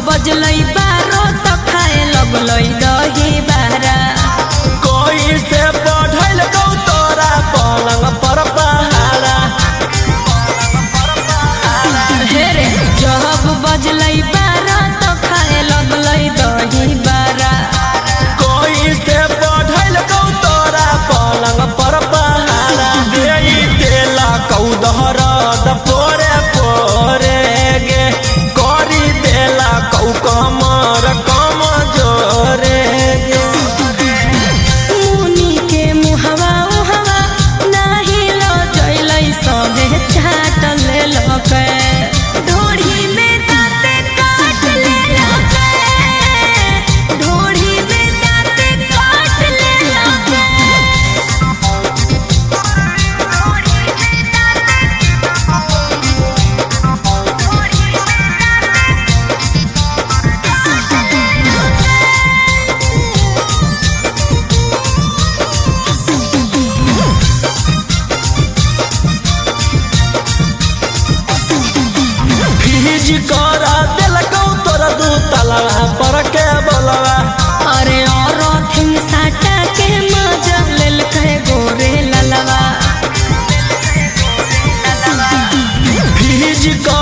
बजलई बारो त खाए लगलई दही बारा। कोई से बढ़ल गौ तोरा पलंग पर पहाड़ा। हे रे जब बजलई बारो त खाए लगलई दही बारा। कोई से बढ़ल गौ तोरा पलंग पर पहाड़ा। देई देला कौदहर द पोरे पोरे गे करी देला कौ कमर कम जोरे गे। मुनी के मुहवा उहवा नाही लो जइलई सबे चाट ले लके। ढोढ़ी में दाँते काट ले लके। ढोढ़ी में दाँते काट ले लके। भीज करा देलकौ तोरा दू तलवा पर के बोलवा। अरे और थिंग साटा के मजा लेल कहे गोरे ललवा। भीज कर